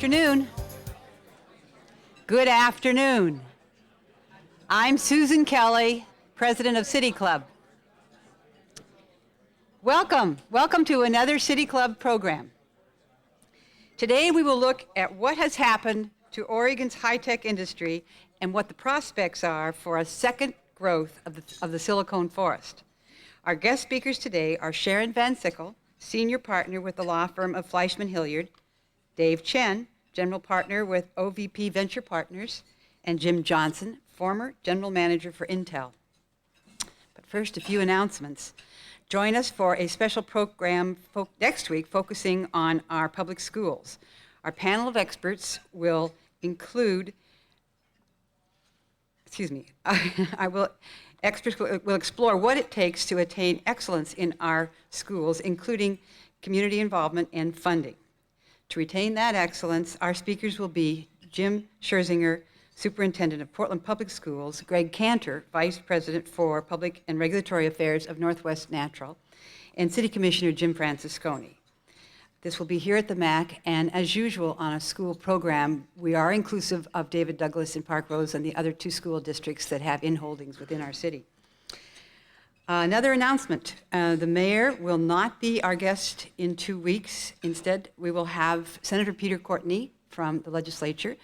afternoon. Good afternoon. I'm Susan Kelly, President of City Club. Welcome to another City Club program. Today we will look at what has happened to Oregon's high-tech industry and what the prospects are for a second growth of the Silicon Forest. Our guest speakers today are Sharon Van Sickle, Senior Partner with the law firm of Fleishman-Hillard, Dave Chen, General Partner with OVP Venture Partners, and Jim Johnson, former General Manager for Intel. But first, a few announcements. Join us for a special program next week focusing on our public schools. Our panel of experts will include, experts will explore what it takes to attain excellence in our schools, including community involvement and funding. To retain that excellence, our speakers will be Jim Scherzinger, Superintendent of Portland Public Schools, Greg Cantor, Vice President for Public and Regulatory Affairs of Northwest Natural, and City Commissioner Jim Francisconi. This will be here at the MAC, and as usual on a school program, we are inclusive of David Douglas and Park Rose and the other two school districts that have in-holdings within our city. Another announcement, the mayor will not be our guest in 2 weeks. Instead, we will have Senator Peter Courtney from the legislature,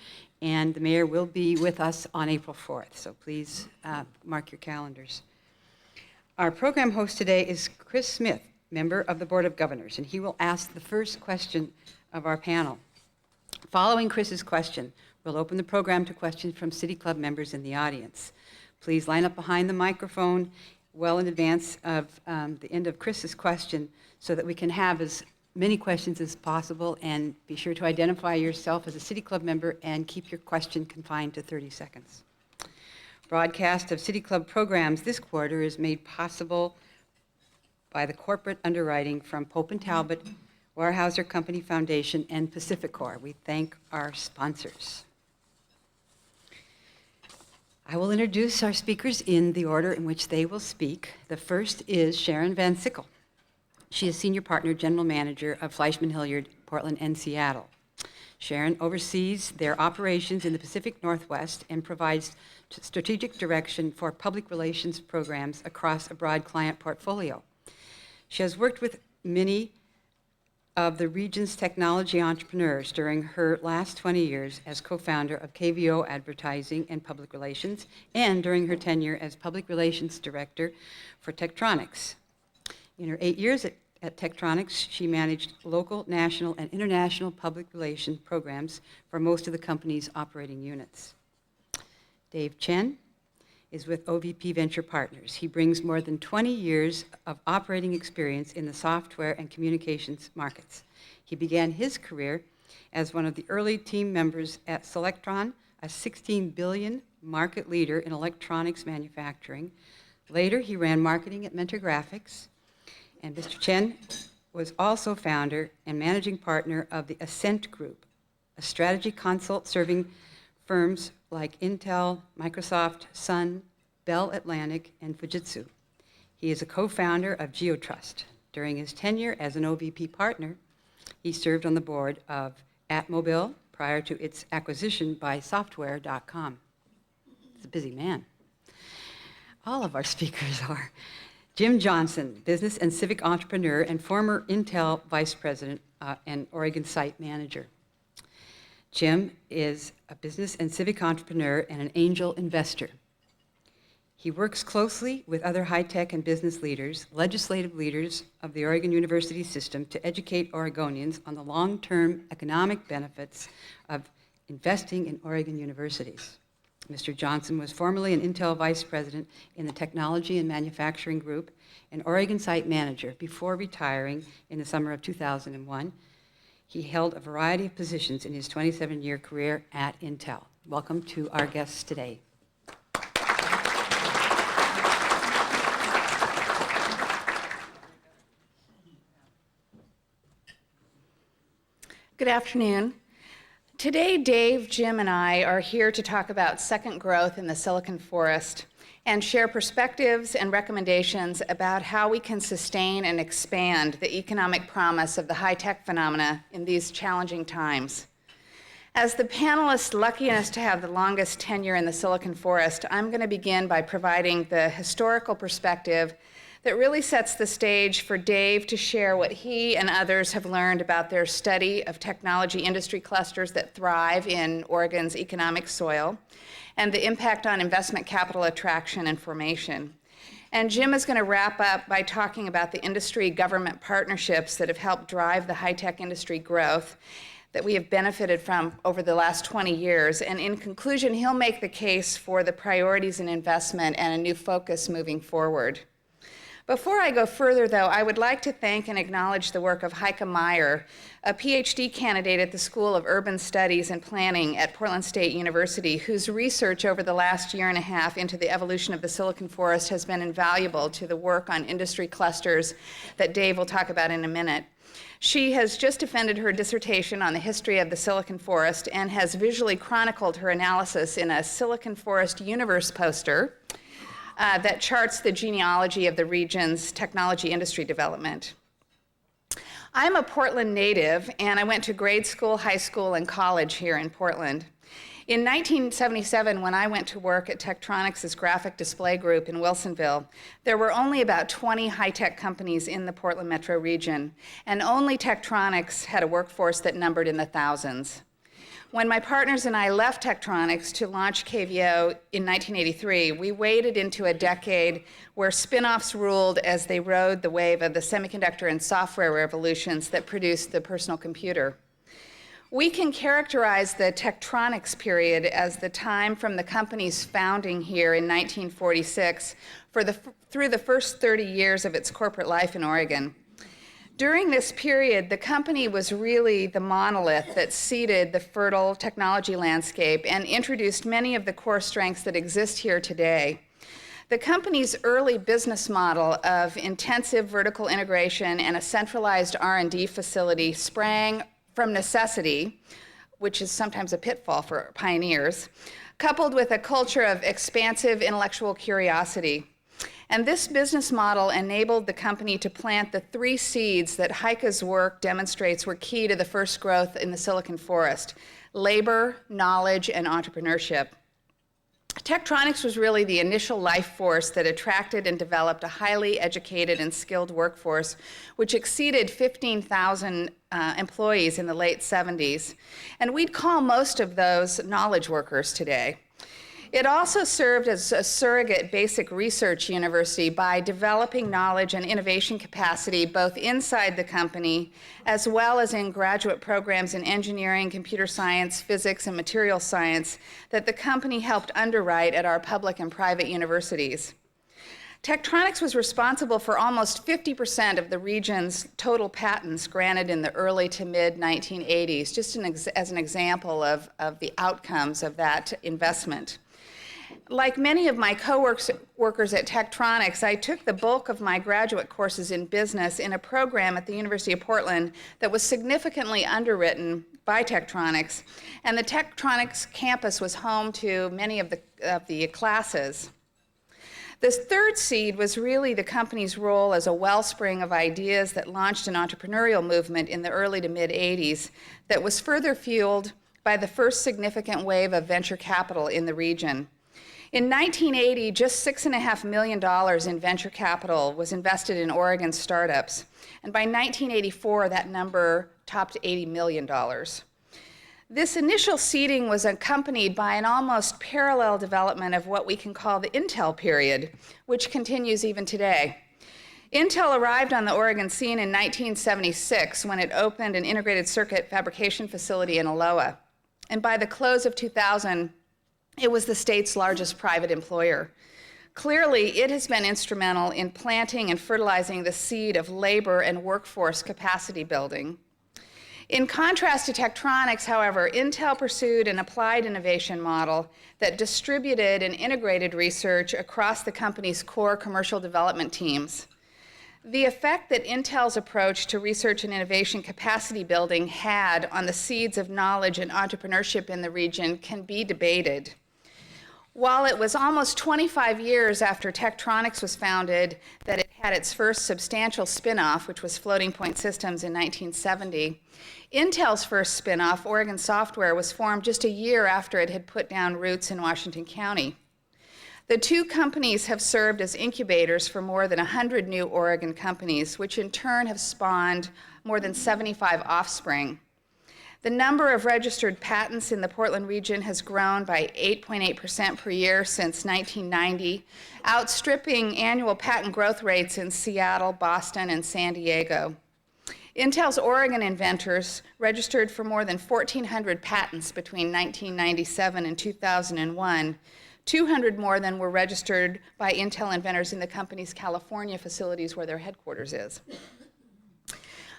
and the mayor will be with us on April 4th, so please mark your calendars. Our program host today is Chris Smith, member of the Board of Governors, and he will ask the first question of our panel. Following Chris's question, we'll open the program to questions from City Club members in the audience. Please line up behind the microphone well in advance of the end of Chris's question so that we can have as many questions as possible, and be sure to identify yourself as a City Club member and keep your question confined to 30 seconds. Broadcast of City Club programs this quarter is made possible by the corporate underwriting from Pope & Talbot, Weyerhaeuser Company Foundation, and Pacificor. We thank our sponsors. I will introduce our speakers in the order in which they will speak. The first is Sharon Van Sickle. She is Senior Partner, General Manager of Fleishman-Hillard Portland and Seattle. Sharon oversees their operations in the Pacific Northwest and provides strategic direction for public relations programs across a broad client portfolio. She has worked with many of the region's technology entrepreneurs during her last 20 years as co-founder of KVO Advertising and Public Relations, and during her tenure as Public Relations Director for Tektronix. In her 8 years at Tektronix, she managed local, national, and international public relations programs for most of the company's operating units. Dave Chen is with OVP Venture Partners. He brings more than 20 years of operating experience in the software and communications markets. He began his career as one of the early team members at Selectron, a $16 billion market leader in electronics manufacturing. Later, he ran marketing at Mentor Graphics. And Mr. Chen was also founder and managing partner of the Ascent Group, a strategy consult serving firms like Intel, Microsoft, Sun, Bell Atlantic, and Fujitsu. He is a co-founder of GeoTrust. During his tenure as an OVP partner, he served on the board of Atmobile prior to its acquisition by Software.com. He's a busy man. All of our speakers are. Jim Johnson, business and civic entrepreneur and former Intel vice president and Oregon site manager. Jim is a business and civic entrepreneur and an angel investor. He works closely with other high-tech and business leaders, legislative leaders of the Oregon University system to educate Oregonians on the long-term economic benefits of investing in Oregon universities. Mr. Johnson was formerly an Intel vice president in the Technology and Manufacturing Group and Oregon site manager before retiring in the summer of 2001. He held a variety of positions in his 27-year career at Intel. Welcome to our guests today. Good afternoon. Today, Dave, Jim, and I are here to talk about second growth in the Silicon Forest and share perspectives and recommendations about how we can sustain and expand the economic promise of the high-tech phenomena in these challenging times. As the panelists luckiest to have the longest tenure in the Silicon Forest, I'm going to begin by providing the historical perspective that really sets the stage for Dave to share what he and others have learned about their study of technology industry clusters that thrive in Oregon's economic soil and the impact on investment capital attraction and formation. And Jim is going to wrap up by talking about the industry-government partnerships that have helped drive the high-tech industry growth that we have benefited from over the last 20 years. And in conclusion, he'll make the case for the priorities in investment and a new focus moving forward. Before I go further, though, I would like to thank and acknowledge the work of Heike Meyer, a PhD candidate at the School of Urban Studies and Planning at Portland State University, whose research over the last year and a half into the evolution of the Silicon Forest has been invaluable to the work on industry clusters that Dave will talk about in a minute. She has just defended her dissertation on the history of the Silicon Forest and has visually chronicled her analysis in a Silicon Forest universe poster that charts the genealogy of the region's technology industry development. I'm a Portland native, and I went to grade school, high school, and college here in Portland. In 1977, when I went to work at Tektronix's graphic display group in Wilsonville, there were only about 20 high-tech companies in the Portland metro region, and only Tektronix had a workforce that numbered in the thousands. When my partners and I left Tektronix to launch KVO in 1983, we waded into a decade where spin-offs ruled as they rode the wave of the semiconductor and software revolutions that produced the personal computer. We can characterize the Tektronix period as the time from the company's founding here in 1946 through the first 30 years of its corporate life in Oregon. During this period, the company was really the monolith that seeded the fertile technology landscape and introduced many of the core strengths that exist here today. The company's early business model of intensive vertical integration and a centralized R&D facility sprang from necessity, which is sometimes a pitfall for pioneers, coupled with a culture of expansive intellectual curiosity. And this business model enabled the company to plant the 3 seeds that Heike's work demonstrates were key to the first growth in the Silicon Forest: labor, knowledge, and entrepreneurship. Tektronix was really the initial life force that attracted and developed a highly educated and skilled workforce, which exceeded 15,000 employees in the late 70s. And we'd call most of those knowledge workers today. It also served as a surrogate basic research university by developing knowledge and innovation capacity both inside the company as well as in graduate programs in engineering, computer science, physics, and material science that the company helped underwrite at our public and private universities. Tektronix was responsible for almost 50% of the region's total patents granted in the early to mid-1980s, just as an example of the outcomes of that investment. Like many of my co-workers at Tektronix, I took the bulk of my graduate courses in business in a program at the University of Portland that was significantly underwritten by Tektronix, and the Tektronix campus was home to many of the classes. This 3rd seed was really the company's role as a wellspring of ideas that launched an entrepreneurial movement in the early to mid-80s that was further fueled by the first significant wave of venture capital in the region. In 1980, just $6.5 million in venture capital was invested in Oregon startups, and by 1984, that number topped $80 million. This initial seeding was accompanied by an almost parallel development of what we can call the Intel period, which continues even today. Intel arrived on the Oregon scene in 1976 when it opened an integrated circuit fabrication facility in Aloha, and by the close of 2000, it was the state's largest private employer. Clearly, it has been instrumental in planting and fertilizing the seed of labor and workforce capacity building. In contrast to Tektronix, however, Intel pursued an applied innovation model that distributed and integrated research across the company's core commercial development teams. The effect that Intel's approach to research and innovation capacity building had on the seeds of knowledge and entrepreneurship in the region can be debated. While it was almost 25 years after Tektronix was founded that it had its first substantial spinoff, which was Floating Point Systems in 1970. Intel's first spinoff, Oregon Software, was formed just a year after it had put down roots in Washington County. The two companies have served as incubators for more than 100 new Oregon companies, which in turn have spawned more than 75 offspring. The number of registered patents in the Portland region has grown by 8.8% per year since 1990, outstripping annual patent growth rates in Seattle, Boston, and San Diego. Intel's Oregon inventors registered for more than 1,400 patents between 1997 and 2001, 200 more than were registered by Intel inventors in the company's California facilities where their headquarters is.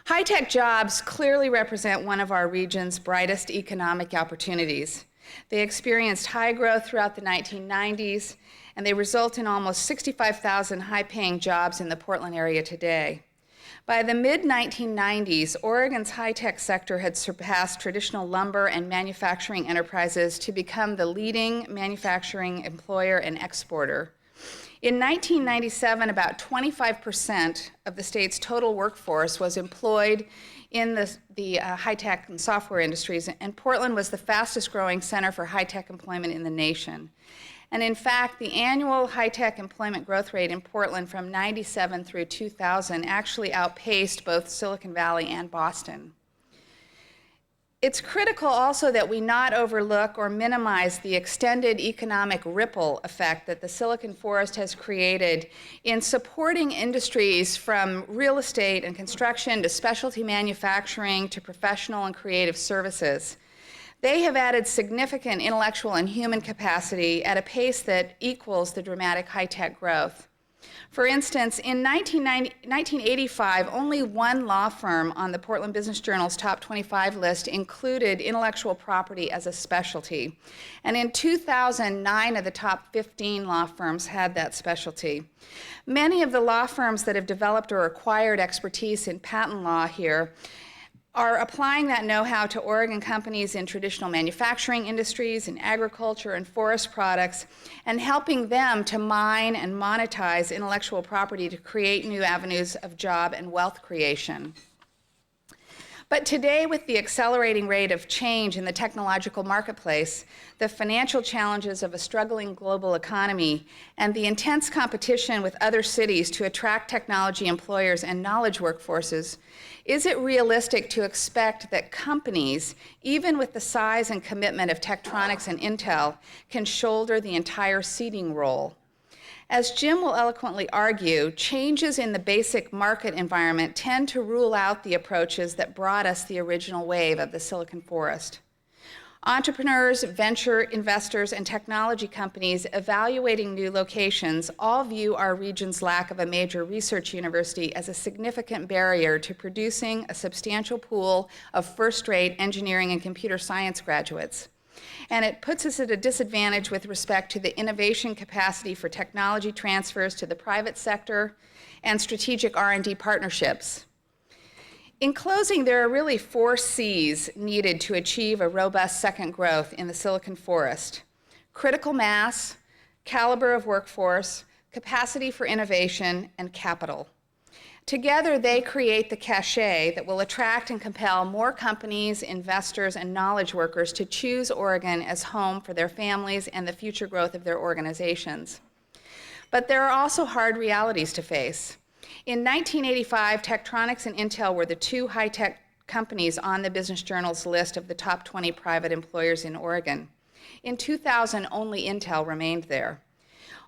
High-tech jobs clearly represent one of our region's brightest economic opportunities. They experienced high growth throughout the 1990s, and they result in almost 65,000 high-paying jobs in the Portland area today. By the mid-1990s, Oregon's high-tech sector had surpassed traditional lumber and manufacturing enterprises to become the leading manufacturing employer and exporter. In 1997, about 25% of the state's total workforce was employed in the high-tech and software industries, and Portland was the fastest-growing center for high-tech employment in the nation. And in fact, the annual high-tech employment growth rate in Portland from 97 through 2000 actually outpaced both Silicon Valley and Boston. It's critical also that we not overlook or minimize the extended economic ripple effect that the Silicon Forest has created in supporting industries from real estate and construction to specialty manufacturing to professional and creative services. They have added significant intellectual and human capacity at a pace that equals the dramatic high-tech growth. For instance, in 1985, only one law firm on the Portland Business Journal's top 25 list included intellectual property as a specialty. And in 2000, 9 of the top 15 law firms had that specialty. Many of the law firms that have developed or acquired expertise in patent law here are applying that know-how to Oregon companies in traditional manufacturing industries, in agriculture and forest products, and helping them to mine and monetize intellectual property to create new avenues of job and wealth creation. But today, with the accelerating rate of change in the technological marketplace, the financial challenges of a struggling global economy, and the intense competition with other cities to attract technology employers and knowledge workforces, is it realistic to expect that companies, even with the size and commitment of Tektronix and Intel, can shoulder the entire seeding role? As Jim will eloquently argue, changes in the basic market environment tend to rule out the approaches that brought us the original wave of the Silicon Forest. Entrepreneurs, venture investors, and technology companies evaluating new locations all view our region's lack of a major research university as a significant barrier to producing a substantial pool of first-rate engineering and computer science graduates. And it puts us at a disadvantage with respect to the innovation capacity for technology transfers to the private sector and strategic R&D partnerships. In closing, there are really 4 C's needed to achieve a robust second growth in the Silicon Forest: critical mass, caliber of workforce, capacity for innovation, and capital. Together, they create the cachet that will attract and compel more companies, investors, and knowledge workers to choose Oregon as home for their families and the future growth of their organizations. But there are also hard realities to face. In 1985, Tektronix and Intel were the 2 high-tech companies on the Business Journal's list of the top 20 private employers in Oregon. In 2000, only Intel remained there.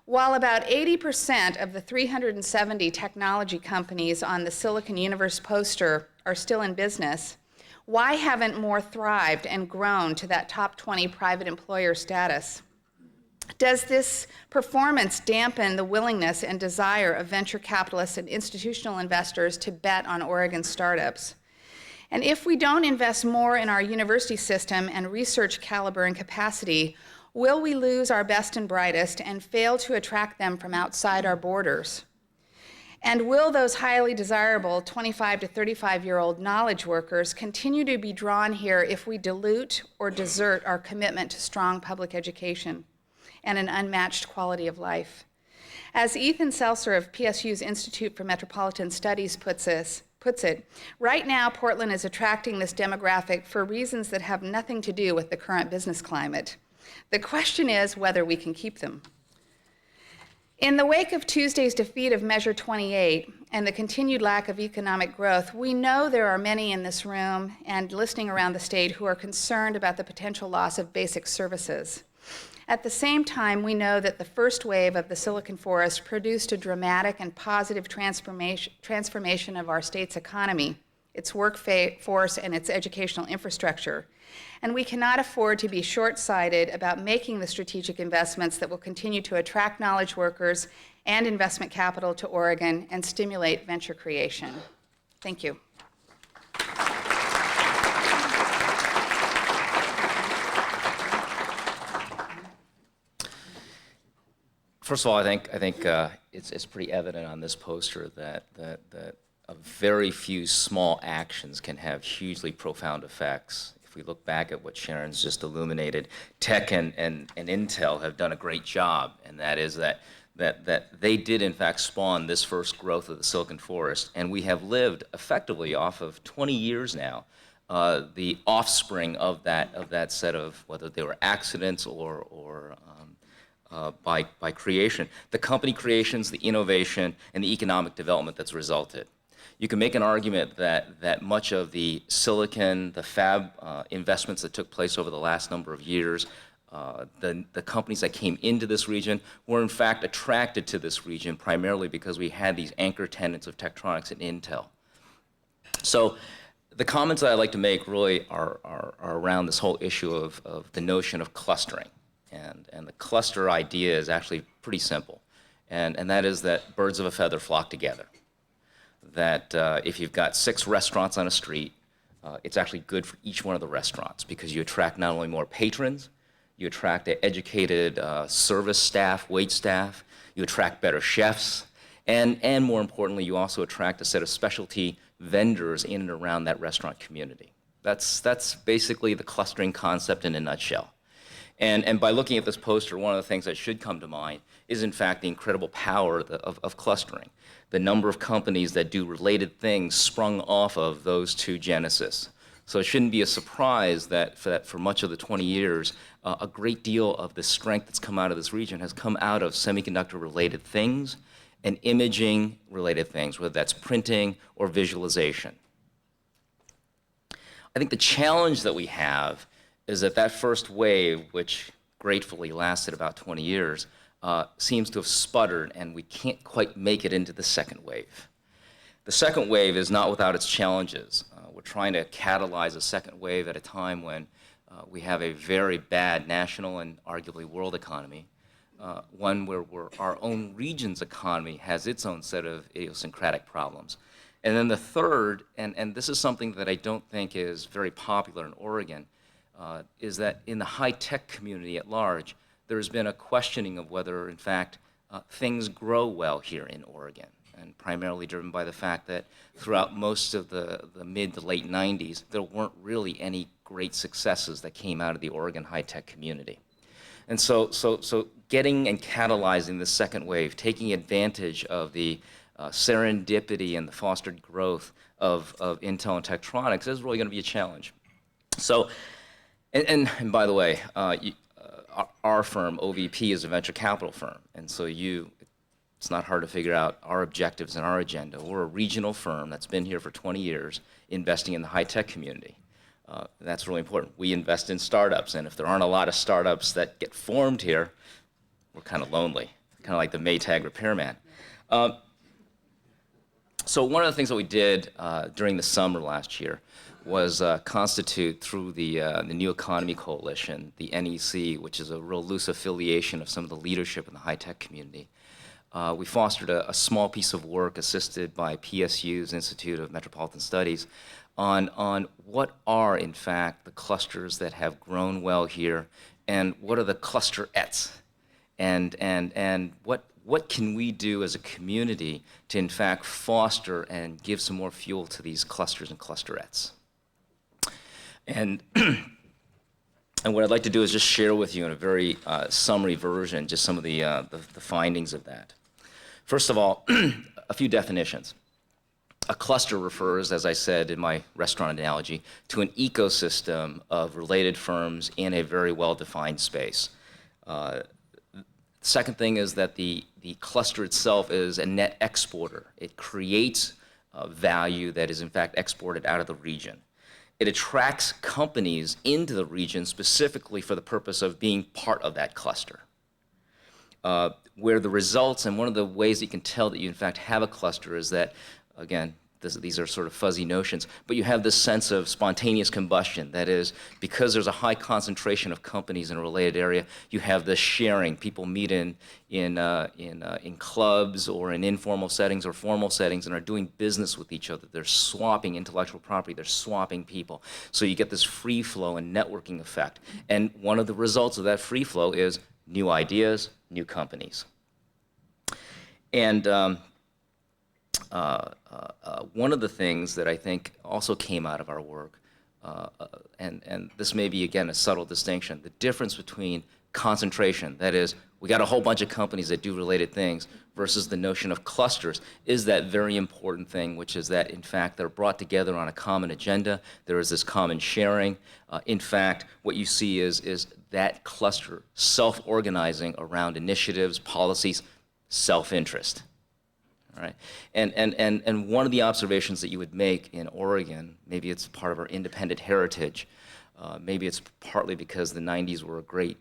While about 80% of the 370 technology companies on the Silicon Universe poster are still in business, why haven't more thrived and grown to that top 20 private employer status? Does this performance dampen the willingness and desire of venture capitalists and institutional investors to bet on Oregon startups? And if we don't invest more in our university system and research caliber and capacity, will we lose our best and brightest and fail to attract them from outside our borders? And will those highly desirable 25 to 35-year-old knowledge workers continue to be drawn here if we dilute or desert our commitment to strong public education and an unmatched quality of life? As Ethan Seltzer of PSU's Institute for Metropolitan Studies puts it, right now Portland is attracting this demographic for reasons that have nothing to do with the current business climate. The question is whether we can keep them. In the wake of Tuesday's defeat of Measure 28 and the continued lack of economic growth, we know there are many in this room and listening around the state who are concerned about the potential loss of basic services. At the same time, we know that the first wave of the Silicon Forest produced a dramatic and positive transformation of our state's economy, its workforce, and its educational infrastructure. And we cannot afford to be short-sighted about making the strategic investments that will continue to attract knowledge workers and investment capital to Oregon and stimulate venture creation. Thank you. First of all, I think it's pretty evident on this poster that a very few small actions can have hugely profound effects. If we look back at what Sharon's just illuminated, Tech and Intel have done a great job, and that is that they did in fact spawn this first growth of the Silicon Forest, and we have lived effectively off of 20 years now, the offspring of that set of, whether they were accidents or by creation, the company creations, the innovation, and the economic development that's resulted. You can make an argument that much of the silicon, the fab investments that took place over the last number of years, the companies that came into this region were in fact attracted to this region primarily because we had these anchor tenants of Tektronix and Intel. So the comments that I'd like to make really are around this whole issue of the notion of clustering. And the cluster idea is actually pretty simple, and that is that birds of a feather flock together. That if you've got 6 restaurants on a street, it's actually good for each one of the restaurants because you attract not only more patrons, you attract an educated service staff, wait staff, you attract better chefs, and more importantly, you also attract a set of specialty vendors in and around that restaurant community. That's basically the clustering concept in a nutshell. And by looking at this poster, one of the things that should come to mind is, in fact, the incredible power of clustering. The number of companies that do related things sprung off of those two genesis. So it shouldn't be a surprise that for much of the 20 years, a great deal of the strength that's come out of this region has come out of semiconductor-related things and imaging-related things, whether that's printing or visualization. I think the challenge that we have is that first wave, which gratefully lasted about 20 years, seems to have sputtered, and we can't quite make it into the second wave. The second wave is not without its challenges. We're trying to catalyze a second wave at a time when we have a very bad national and arguably world economy, one where our own region's economy has its own set of idiosyncratic problems. And then the third, and this is something that I don't think is very popular in Oregon, is that in the high-tech community at large, there's been a questioning of whether, in fact, things grow well here in Oregon, and primarily driven by the fact that throughout most of the mid to late 90s, there weren't really any great successes that came out of the Oregon high-tech community. And so getting and catalyzing the second wave, taking advantage of the serendipity and the fostered growth of Intel and Tektronix is really going to be a challenge. So, and by the way, our firm, OVP, is a venture capital firm, and so it's not hard to figure out our objectives and our agenda. We're a regional firm that's been here for 20 years investing in the high-tech community. That's really important. We invest in startups, and if there aren't a lot of startups that get formed here, we're kind of lonely, kind of like the Maytag repairman. So one of the things that we did during the summer last year was constitute through the New Economy Coalition, the NEC, which is a real loose affiliation of some of the leadership in the high-tech community. We fostered a small piece of work assisted by PSU's Institute of Metropolitan Studies on what are, in fact, the clusters that have grown well here, and what are the clusterettes, and what can we do as a community to, in fact, foster and give some more fuel to these clusters and clusterettes. And what I'd like to do is just share with you in a very summary version just some of the findings of that. First of all, a few definitions. A cluster refers, as I said in my restaurant analogy, to an ecosystem of related firms in a very well-defined space. Second thing is that the cluster itself is a net exporter. It creates value that is in fact exported out of the region. It attracts companies into the region specifically for the purpose of being part of that cluster. Where the results, and one of the ways that you can tell that you in fact have a cluster is that, again, these are sort of fuzzy notions, but you have this sense of spontaneous combustion. That is, because there's a high concentration of companies in a related area, you have this sharing. People meet in clubs or in informal settings or formal settings and are doing business with each other. They're swapping intellectual property. They're swapping people. So you get this free flow and networking effect. And one of the results of that free flow is new ideas, new companies. And one of the things that I think also came out of our work, and this may be, again, a subtle distinction, the difference between concentration, that is, we got a whole bunch of companies that do related things, versus the notion of clusters, is that very important thing, which is that, in fact, they're brought together on a common agenda. There is this common sharing. In fact, what you see is that cluster self-organizing around initiatives, policies, self-interest. All right. And one of the observations that you would make in Oregon, maybe it's part of our independent heritage, maybe it's partly because the 90s were a great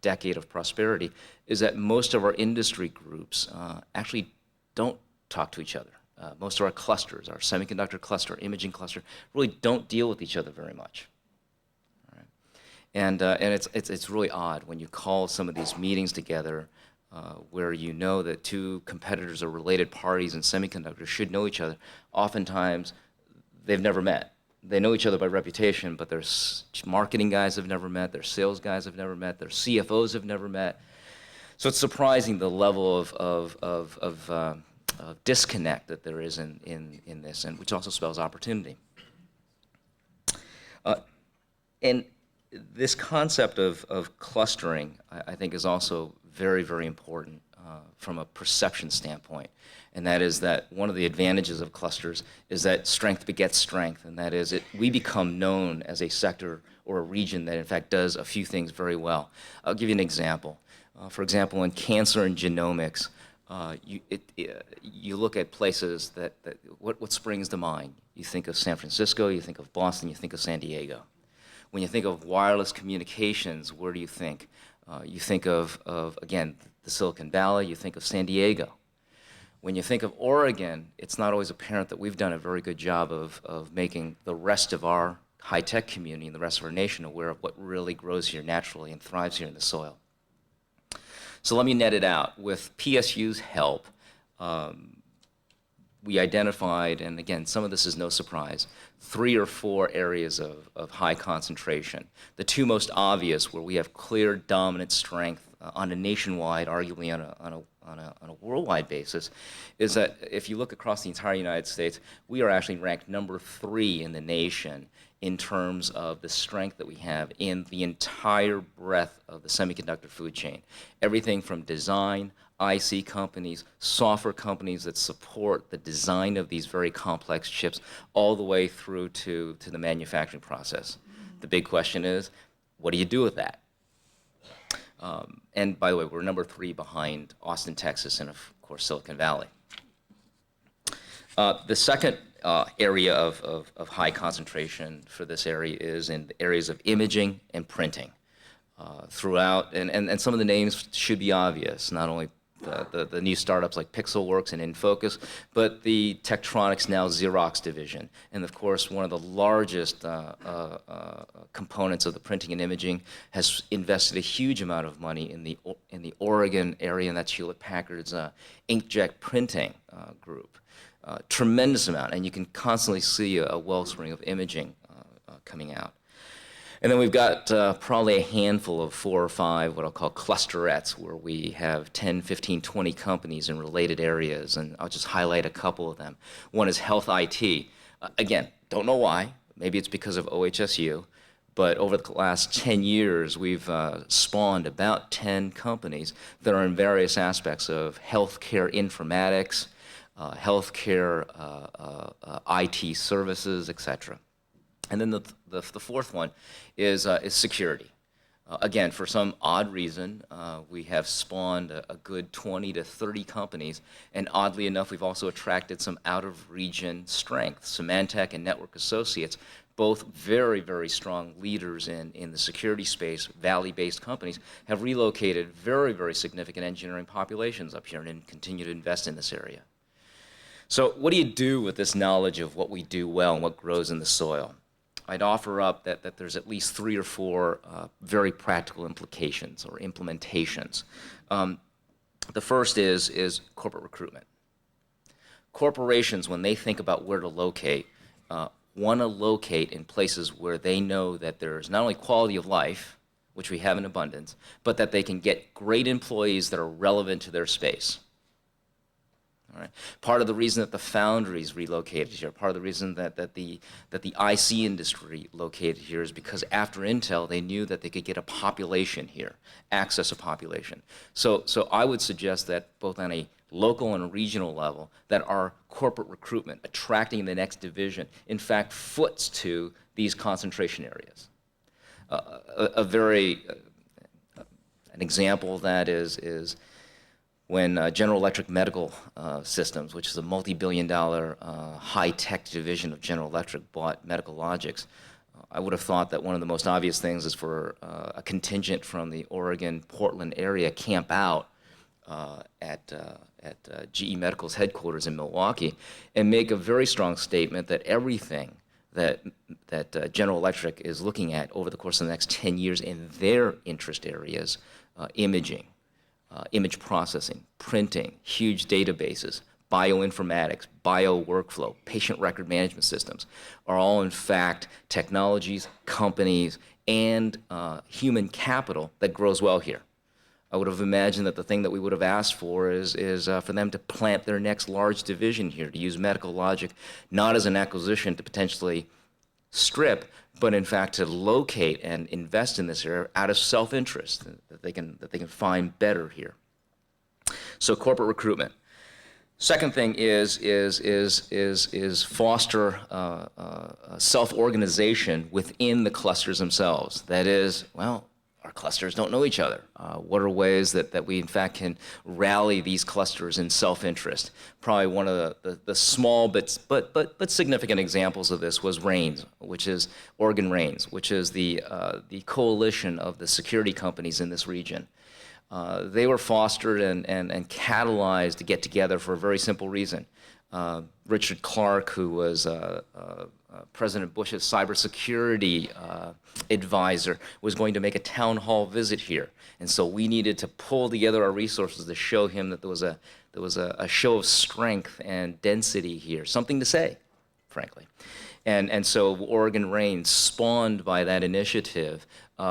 decade of prosperity, is that most of our industry groups actually don't talk to each other. Most of our clusters, our semiconductor cluster, our imaging cluster, really don't deal with each other very much. All right. And it's really odd when you call some of these meetings together where you know that two competitors or related parties in semiconductors should know each other. Oftentimes, they've never met. They know each other by reputation, but their marketing guys have never met, their sales guys have never met, their CFOs have never met. So it's surprising the level of disconnect that there is in this, and which also spells opportunity. And this concept of clustering, I think, is also very, very important from a perception standpoint. And that is that one of the advantages of clusters is that strength begets strength, and that is we become known as a sector or a region that in fact does a few things very well. I'll give you an example. For example, in cancer and genomics, you look at places what springs to mind? You think of San Francisco, you think of Boston, you think of San Diego. When you think of wireless communications, where do you think? You think of, again, the Silicon Valley, you think of San Diego. When you think of Oregon, it's not always apparent that we've done a very good job of making the rest of our high-tech community and the rest of our nation aware of what really grows here naturally and thrives here in the soil. So let me net it out. With PSU's help, we identified, and again, some of this is no surprise, 3 or 4 areas of high concentration. The two most obvious, where we have clear dominant strength on a nationwide, arguably on a worldwide basis, is that if you look across the entire United States, we are actually ranked number 3 in the nation in terms of the strength that we have in the entire breadth of the semiconductor food chain. Everything from design, IC companies, software companies that support the design of these very complex chips, all the way through to the manufacturing process. The big question is, what do you do with that? And by the way, we're number 3 behind Austin, Texas, and of course Silicon Valley. The second area of high concentration for this area is in the areas of imaging and printing. Throughout, and some of the names should be obvious, not only the new startups like Pixelworks and InFocus, but the Tektronix, now Xerox division. And of course, one of the largest components of the printing and imaging has invested a huge amount of money in the Oregon area, and that's Hewlett-Packard's inkjet printing group. Tremendous amount, and you can constantly see a wellspring of imaging coming out. And then we've got probably a handful of 4 or 5 what I'll call clusterettes, where we have 10, 15, 20 companies in related areas, and I'll just highlight a couple of them. One is health IT. Again, don't know why. Maybe it's because of OHSU, But over the last 10 years, we've spawned about 10 companies that are in various aspects of healthcare informatics, healthcare IT services, et cetera. And then the fourth one is security. Again, for some odd reason, we have spawned a good 20 to 30 companies, and oddly enough, we've also attracted some out-of-region strength. Symantec and Network Associates, both very, very strong leaders in the security space, Valley-based companies, have relocated very, very significant engineering populations up here and continue to invest in this area. So what do you do with this knowledge of what we do well and what grows in the soil? I'd offer up that there's at least 3 or 4 very practical implications or implementations. The first is corporate recruitment. Corporations, when they think about where to locate, want to locate in places where they know that there's not only quality of life, which we have in abundance, but that they can get great employees that are relevant to their space. All right. Part of the reason that the foundries relocated here, part of the reason that the IC industry located here is because after Intel, they knew that they could get a population here, access a population. So I would suggest that both on a local and a regional level, that our corporate recruitment, attracting the next division, in fact, foots to these concentration areas. An example of that is when General Electric Medical Systems, which is a multi-billion-dollar high-tech division of General Electric, bought Medical Logics. I would have thought that one of the most obvious things is for a contingent from the Oregon-Portland area camp out at GE Medical's headquarters in Milwaukee and make a very strong statement that everything that General Electric is looking at over the course of the next 10 years in their interest areas, imaging, image processing, printing, huge databases, bioinformatics, bio workflow, patient record management systems are all in fact technologies, companies, and human capital that grows well here. I would have imagined that the thing that we would have asked for is for them to plant their next large division here, to use Medical Logic not as an acquisition to potentially strip, but in fact to locate and invest in this area out of self-interest, that they can find better here. So corporate recruitment. Second thing is foster self-organization within the clusters themselves. That is, well, our clusters don't know each other. What are ways that we in fact can rally these clusters in self-interest? Probably one of the small but significant examples of this was RAINS, which is Oregon RAINS, which is the coalition of the security companies in this region. They were fostered and catalyzed to get together for a very simple reason. Richard Clark, who was President Bush's cybersecurity advisor, was going to make a town hall visit here, and so we needed to pull together our resources to show him that there was a show of strength and density here, something to say, frankly. And so Oregon RAINS, spawned by that initiative,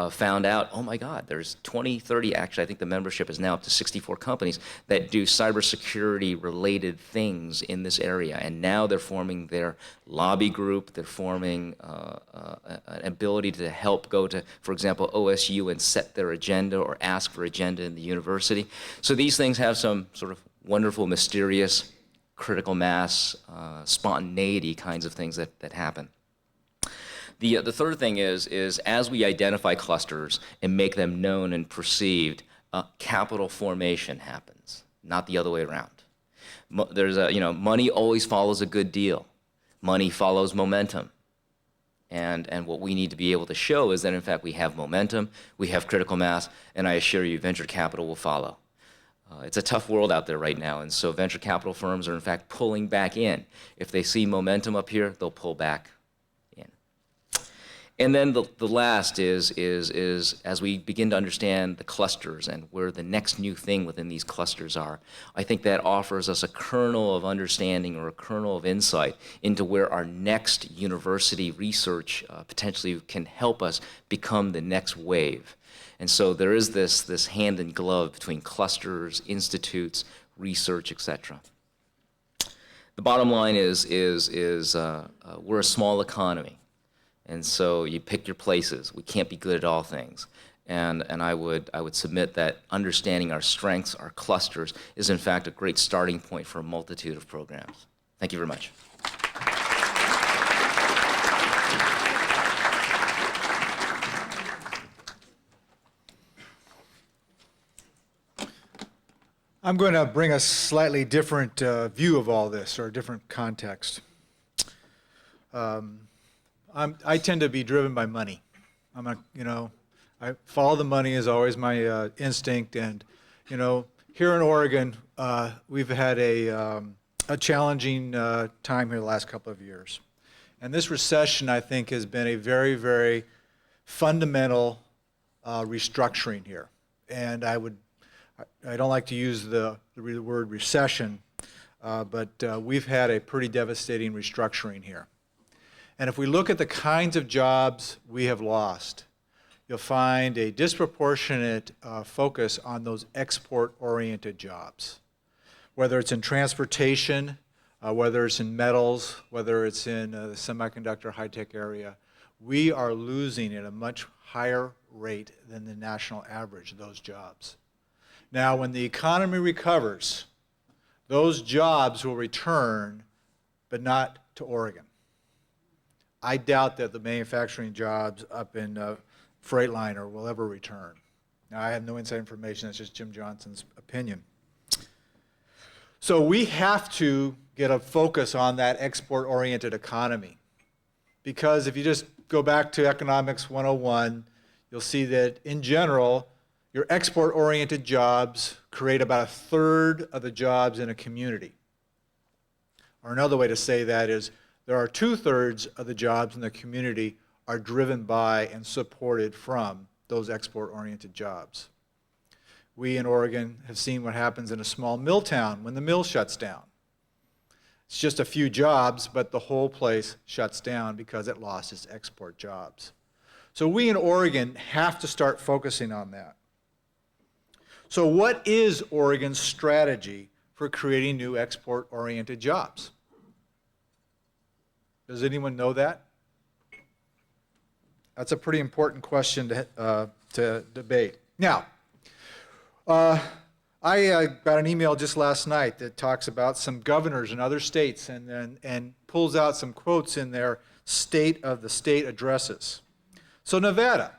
found out, oh my God, there's 20, 30, actually I think the membership is now up to 64 companies that do cybersecurity related things in this area. And now they're forming their lobby group, they're forming an ability to help go to, for example, OSU and set their agenda or ask for agenda in the university. So these things have some sort of wonderful, mysterious, critical mass, spontaneity kinds of things that happen. The third thing is as we identify clusters and make them known and perceived, capital formation happens, not the other way around. There's money always follows a good deal. Money follows momentum. And what we need to be able to show is that in fact we have momentum, we have critical mass, and I assure you venture capital will follow. It's a tough world out there right now, and so venture capital firms are in fact pulling back in. If they see momentum up here, they'll pull back in. And then the last is as we begin to understand the clusters and where the next new thing within these clusters are, I think that offers us a kernel of understanding or a kernel of insight into where our next university research potentially can help us become the next wave. And so there is this hand in glove between clusters, institutes, research, etc. The bottom line is we're a small economy. And so you pick your places. We can't be good at all things. And I would submit that understanding our strengths, our clusters, is in fact a great starting point for a multitude of programs. Thank you very much. I'm going to bring a slightly different view of all this, or a different context. I tend to be driven by money. I follow the money is always my instinct, and here in Oregon, we've had a challenging time here the last couple of years, and this recession, I think, has been a very, very fundamental restructuring here. And I don't like to use the word recession, but we've had a pretty devastating restructuring here. And if we look at the kinds of jobs we have lost, you'll find a disproportionate focus on those export-oriented jobs, whether it's in transportation, whether it's in metals, whether it's in the semiconductor high-tech area. We are losing at a much higher rate than the national average of those jobs. Now, when the economy recovers, those jobs will return, but not to Oregon. I doubt that the manufacturing jobs up in Freightliner will ever return. Now, I have no inside information. That's just Jim Johnson's opinion. So we have to get a focus on that export-oriented economy. Because if you just go back to Economics 101, you'll see that, in general, your export-oriented jobs create about 1/3 of the jobs in a community. Or another way to say that is, there are 2/3 of the jobs in the community are driven by and supported from those export-oriented jobs. We in Oregon have seen what happens in a small mill town when the mill shuts down. It's just a few jobs, but the whole place shuts down because it lost its export jobs. So we in Oregon have to start focusing on that. So what is Oregon's strategy for creating new export-oriented jobs? Does anyone know that? That's a pretty important question to debate. Now, I got an email just last night that talks about some governors in other states and pulls out some quotes in their state of the state addresses. So Nevada,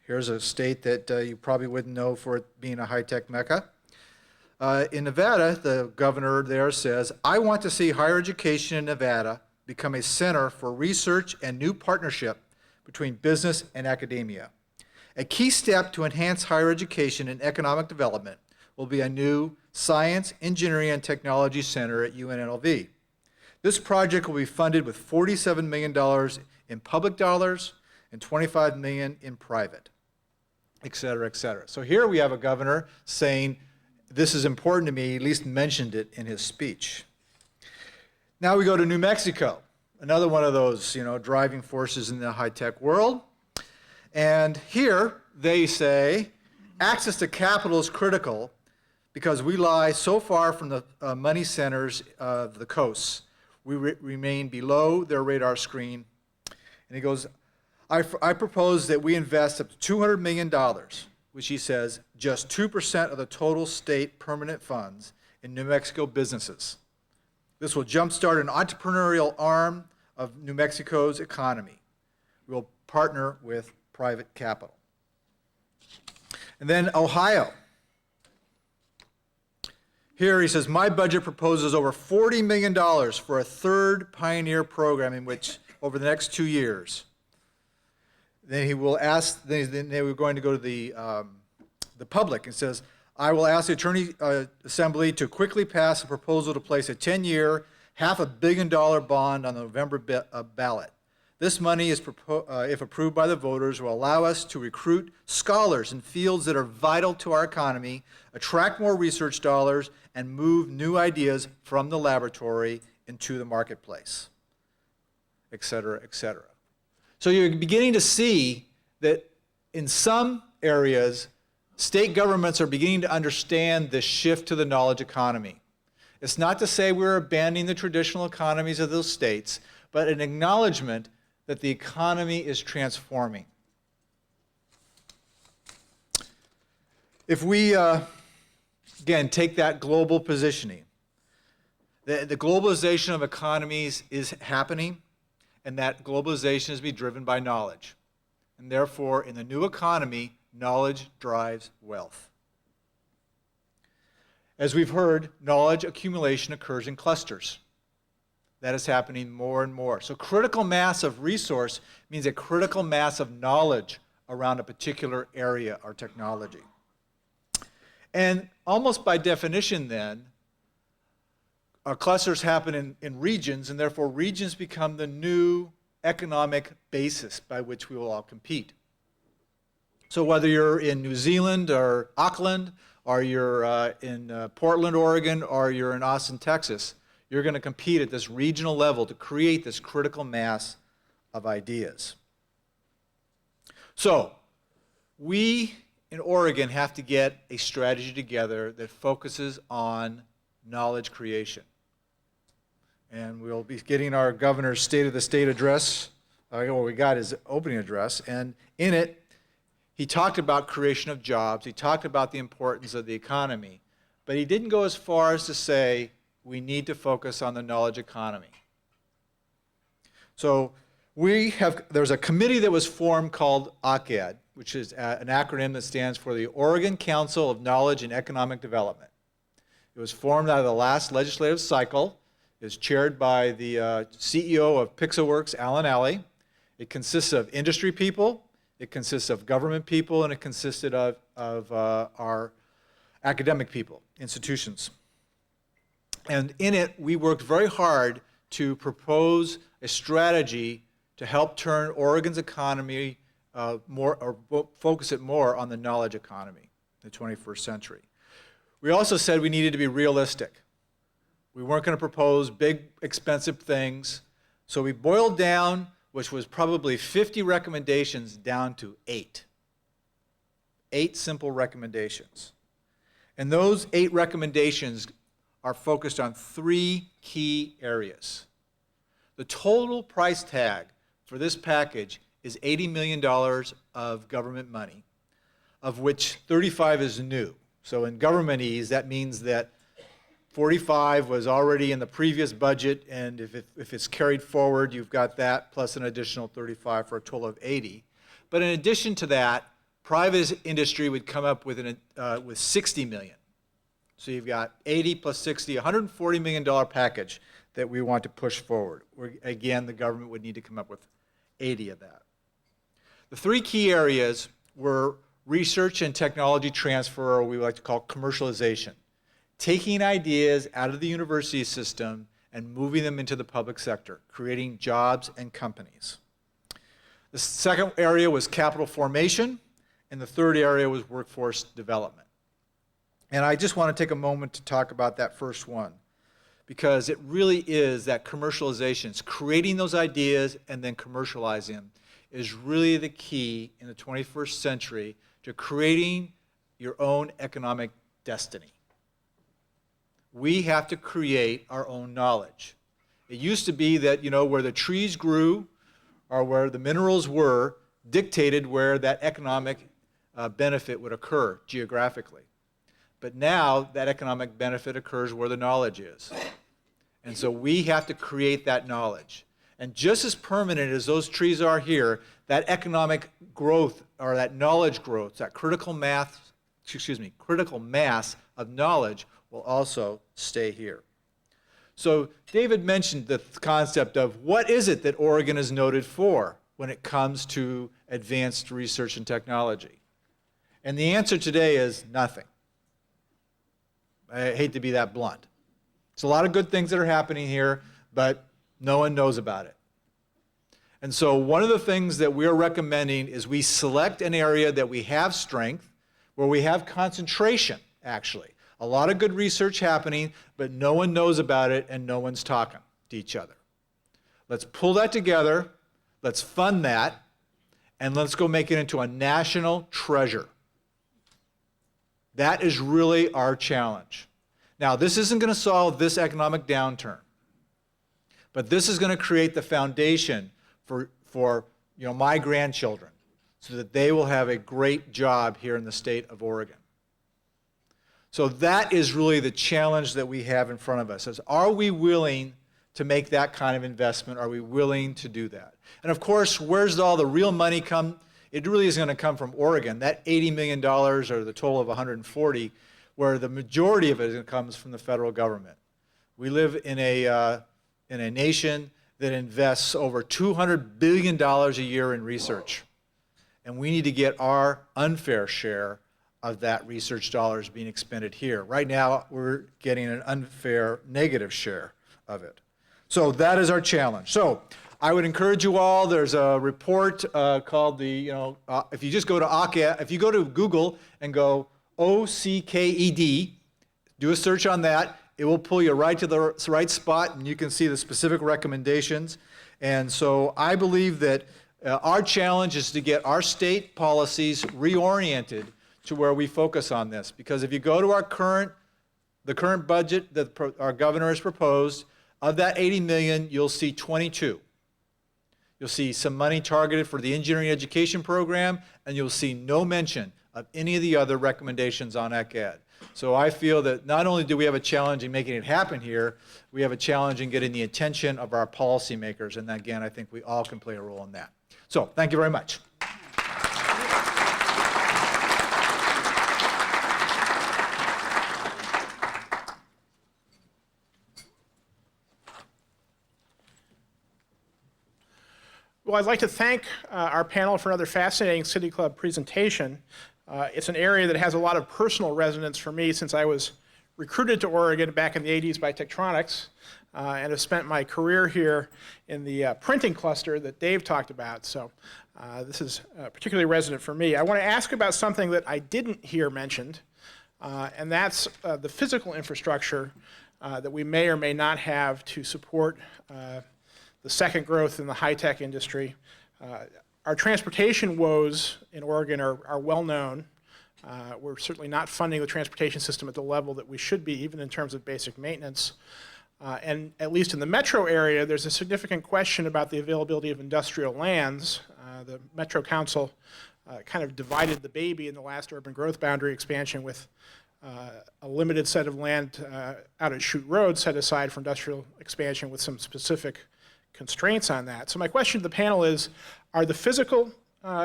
here's a state that you probably wouldn't know for it being a high-tech mecca. In Nevada, the governor there says, "I want to see higher education in Nevada become a center for research and new partnership between business and academia. A key step to enhance higher education and economic development will be a new Science, Engineering, and Technology Center at UNLV. This project will be funded with $47 million in public dollars and $25 million in private," et cetera, et cetera. So here we have a governor saying, this is important to me, he at least mentioned it in his speech. Now we go to New Mexico, another one of those, driving forces in the high-tech world. And here they say, access to capital is critical because we lie so far from the money centers of the coasts. We remain below their radar screen. And he goes, I propose that we invest up to $200 million, which he says, just 2% of the total state permanent funds in New Mexico businesses. This will jumpstart an entrepreneurial arm of New Mexico's economy. We will partner with private capital. And then Ohio. Here he says, my budget proposes over $40 million for a third pioneer program in which, over the next 2 years. Then he will ask, then they were going to go to the public and says, I will ask the Attorney Assembly to quickly pass a proposal to place a 10-year, $500 million bond on the November ballot. This money, if approved by the voters, will allow us to recruit scholars in fields that are vital to our economy, attract more research dollars, and move new ideas from the laboratory into the marketplace, et cetera, et cetera. So you're beginning to see that in some areas, state governments are beginning to understand this shift to the knowledge economy. It's not to say we're abandoning the traditional economies of those states, but an acknowledgement that the economy is transforming. If we, again, take that global positioning, the globalization of economies is happening, and that globalization is being driven by knowledge. And therefore, in the new economy, knowledge drives wealth. As we've heard, knowledge accumulation occurs in clusters. That is happening more and more. So critical mass of resource means a critical mass of knowledge around a particular area or technology. And almost by definition then, clusters happen in regions, and therefore regions become the new economic basis by which we will all compete. So whether you're in New Zealand or Auckland, or you're in Portland, Oregon, or you're in Austin, Texas, you're going to compete at this regional level to create this critical mass of ideas. So we in Oregon have to get a strategy together that focuses on knowledge creation. And we'll be getting our governor's State of the State address. What we got is opening address, and in it, he talked about creation of jobs. He talked about the importance of the economy, but he didn't go as far as to say we need to focus on the knowledge economy. So there's a committee that was formed called OCAD, which is an acronym that stands for the Oregon Council of Knowledge and Economic Development. It was formed out of the last legislative cycle. It was chaired by the CEO of Pixelworks, Alan Alley. It consists of industry people, it consists of government people, and it consisted of our academic people, institutions. And in it, we worked very hard to propose a strategy to help turn Oregon's economy focus it more on the knowledge economy in the 21st century. We also said we needed to be realistic. We weren't going to propose big, expensive things. So we boiled down, which was probably 50 recommendations, down to 8. 8 simple recommendations. And those 8 recommendations are focused on 3 key areas. The total price tag for this package is $80 million of government money, of which 35 is new. So in governmentese, that means that 45 was already in the previous budget, and if it's carried forward, you've got that plus an additional 35 for a total of 80. But in addition to that, private industry would come up with 60 million. So you've got 80 plus 60, $140 million package that we want to push forward. Again, the government would need to come up with 80 of that. The 3 key areas were research and technology transfer, or we like to call commercialization. Taking ideas out of the university system and moving them into the public sector, creating jobs and companies. The second area was capital formation, and the third area was workforce development. And I just want to take a moment to talk about that first one, because it really is that commercialization. It's creating those ideas and then commercializing them is really the key in the 21st century to creating your own economic destiny. We have to create our own knowledge. It used to be that, where the trees grew or where the minerals were dictated where that economic benefit would occur geographically. But now that economic benefit occurs where the knowledge is. And so we have to create that knowledge. And just as permanent as those trees are here, that economic growth or that knowledge growth, that critical mass of knowledge will also stay here. So David mentioned the concept of what is it that Oregon is noted for when it comes to advanced research and technology? And the answer today is nothing. I hate to be that blunt. It's a lot of good things that are happening here, but no one knows about it. And so one of the things that we're recommending is we select an area that we have strength, where we have concentration, actually. A lot of good research happening, but no one knows about it and no one's talking to each other. Let's pull that together, let's fund that, and let's go make it into a national treasure. That is really our challenge. Now, this isn't going to solve this economic downturn, but this is going to create the foundation for my grandchildren so that they will have a great job here in the state of Oregon. So that is really the challenge that we have in front of us, is are we willing to make that kind of investment? Are we willing to do that? And of course, where's all the real money come? It really is going to come from Oregon. That $80 million, or the total of 140, where the majority of it comes from the federal government. We live in a nation that invests over $200 billion a year in research. And we need to get our unfair share of that research dollars being expended here. Right now, we're getting an unfair negative share of it. So that is our challenge. So I would encourage you all, there's a report called if you just go to OCAD, if you go to Google and go OCKED, do a search on that, it will pull you right to the right spot and you can see the specific recommendations. And so I believe that our challenge is to get our state policies reoriented to where we focus on this. Because if you go to the current budget that our governor has proposed, of that 80 million, you'll see 22. You'll see some money targeted for the engineering education program, and you'll see no mention of any of the other recommendations on ECAD. So I feel that not only do we have a challenge in making it happen here, we have a challenge in getting the attention of our policymakers, and again, I think we all can play a role in that. So thank you very much. Well, I'd like to thank our panel for another fascinating City Club presentation. It's an area that has a lot of personal resonance for me since I was recruited to Oregon back in the 80s by Tektronix and have spent my career here in the printing cluster that Dave talked about. So this is particularly resonant for me. I want to ask about something that I didn't hear mentioned, and that's the physical infrastructure that we may or may not have to support the second growth in the high-tech industry. Our transportation woes in Oregon are well known. We're certainly not funding the transportation system at the level that we should be, even in terms of basic maintenance. And at least in the metro area, there's a significant question about the availability of industrial lands. The Metro Council kind of divided the baby in the last urban growth boundary expansion with a limited set of land out at Chute Road set aside for industrial expansion with some specific constraints on that. So my question to the panel is, are the physical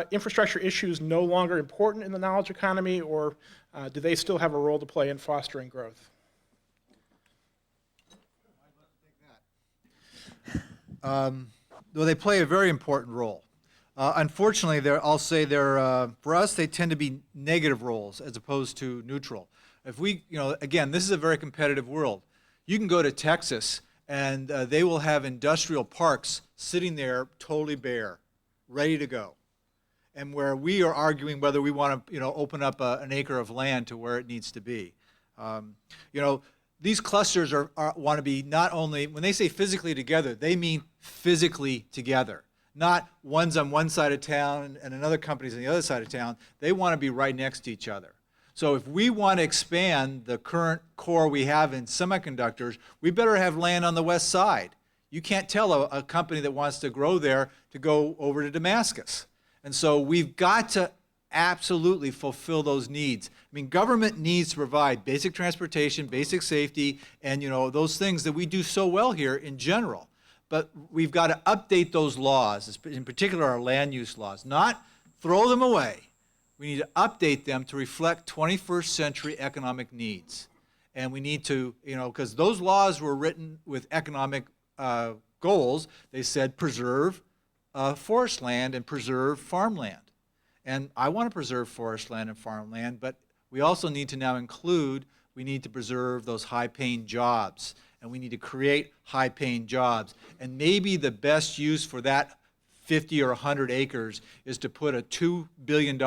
infrastructure issues no longer important in the knowledge economy, or do they still have a role to play in fostering growth? Well, they play a very important role. Unfortunately, I'll say for us, they tend to be negative roles as opposed to neutral. If we, again, this is a very competitive world. You can go to Texas and they will have industrial parks sitting there totally bare, ready to go. And where we are arguing whether we want to, open up an acre of land to where it needs to be. These clusters want to be not only, when they say physically together, they mean physically together. Not one's on one side of town and another company's on the other side of town. They want to be right next to each other. So if we want to expand the current core we have in semiconductors, we better have land on the west side. You can't tell a company that wants to grow there to go over to Damascus. And so we've got to absolutely fulfill those needs. I mean, government needs to provide basic transportation, basic safety, and those things that we do so well here in general. But we've got to update those laws, in particular our land use laws, not throw them away. We need to update them to reflect 21st century economic needs. And we need to, because those laws were written with economic goals. They said preserve forest land and preserve farmland. And I want to preserve forest land and farmland, but we also need to now include, we need to preserve those high-paying jobs. And we need to create high-paying jobs. And maybe the best use for that 50 or 100 acres is to put a $2 billion